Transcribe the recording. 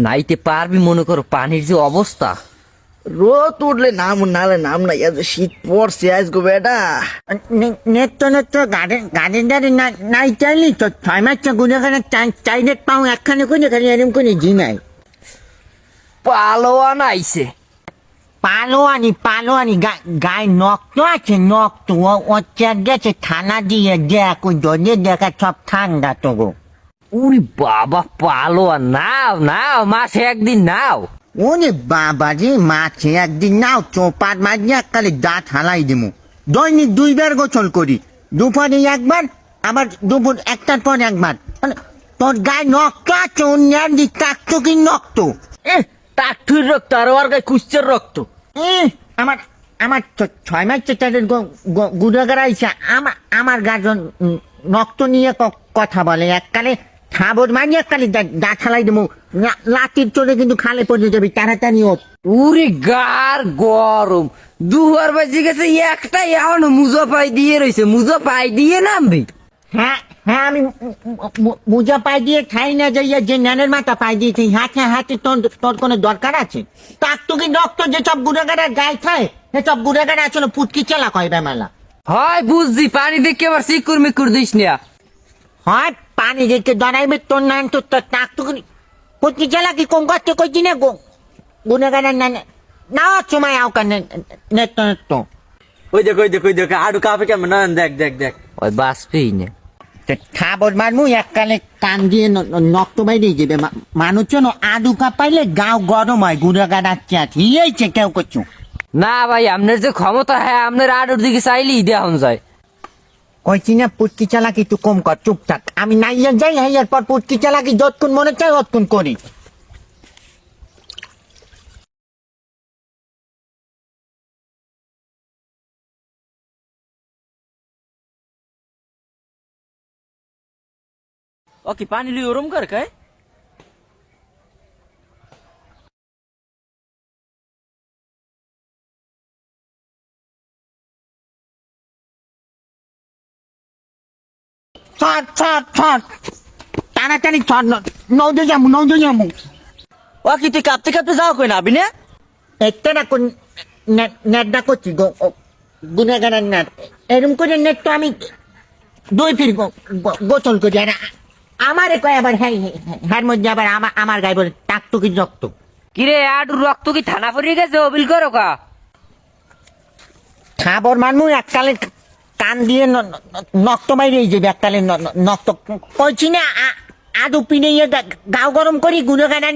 নাইতে পারবি মনে করো, পানির যে অবস্থা। রোদ উঠলে নাম নালে নাম নাই, আজ শীত পড়ছে আজ গো বেটা। নেত্য গাড়ির দাঁড়ি নাই চাইলি তো 6 মাস গুনে খানে চাইলে পাও একখানে কোনে খালি এরম করে জিমাই পালোয়ান আইছে। পালোয়ানি গায়ে নক্ত আছে, নক্ত ও চেক গেছে থানা দিয়ে দেখ, ওই দলে দেখা সব ঠান্ডা তো গো। উরি বাবা, পালোয়ান নাও নাও, মাসে একদিন নাও। ওরে বাবা রে, মাছে একদিন নাও চোপাট মাঝে এককালে দাঁত হালাই দিমু। দৈনিক 2 বার গোসল করি, দুপুরে একবার, আবার দুপুর 1টার পর একবার। তোর গায়ে নক্ত আছে, অন্যার দিক কাকতো কি নক্ত? টাটুর রক্ত আর ওর গায়ে কুচ্ছের রক্ত। আমার আমার 6 মাস গুড়াগাড়া আইসা আমার গাজন নক্ত নিয়ে কথা বলে, এককালে খাবর মানি এককালে দাঁত হালাই দেবো, লাতির চলে কিন্তু খালে পড়ে যাবি তাড়াতাড়ি ওঠ। উরি গার গরম, 2 বাজে গেছে, একটা এখনো মুজো পাই দিয়ে রয়েছে, মুজো পাই দিয়ে নামবি। হ্যাঁ হ্যাঁ, আমি মুজা পাই দিয়ে খাই না যাইয়া যে ন্যানের মাথা পাই দিয়েছি, হাতে হাতে তোর কোনো দরকার আছে? তার তো কি রক্ত যেসব গুড়াগাড়ার গায়ে খায় সেসব গুড়াগাড়া আসলে পুটকি চালা কয় বেমালা। হয় বুঝছি, পানি দেখে আবার সিকুর মিকুর দিস না। হয় পানি দেখে দাঁড়াইবে তোর নাম তো তাক তো পুটকি চালা কি কোন করতে কইছি না গো গুড়াগাড়ার না সময় আও কানে নেত্য নেত্য। ওই দেখ আড়ু কাপে কেমন নয়ন, দেখ দেখ দেখ। ওই বাঁচবেই না। খাবার মারমু এককালে কান দিয়ে নক্ত বাইরে যাবে মানুষ আদু কাপাইলে গাও গরম হয়, গুড়াগাড়ার চাট হিয়েছে কেউ করছো না ভাই, আপনার যে ক্ষমতা, হ্যাঁ আপনার আডুর দিকে চাইলেই দেওয়া যায়। কইছি না পুটকি চালাকি একটু কম কর, চুপ থাক। আমি নাইয়া যাই হাইয়ার পর পুটকি চালাকি যতক্ষণ মনে চাই ততক্ষণ করি। ও কি পানি লুই ওরম কর কায়? তাড়াতাড়ি নৌদে যাবো। ও কি তুই কাঁপতে কাঁপতে যাও কই না, আবি না? একটা না কোন নেটটা করছি গুনাগাড়ার নেট, এরম করে নেট তো আমি 2 ফির গোসল করি। আর আমারে কয় আবার হ্যাঁ হ্যাঁ মধ্যে আবার আমার গায়ে বলে টাকটুকি রক্ত। কিরে, আডুর রক্ত কি থানা পড়িয়ে গেছে? অবিল করো কা খাবার মানুষ এককালে কান দিয়ে নক্ত বাইরে যাবে, এককালে নক্ত কইছি না আদু পিনে গাও গরম করি গুনাগাড়ার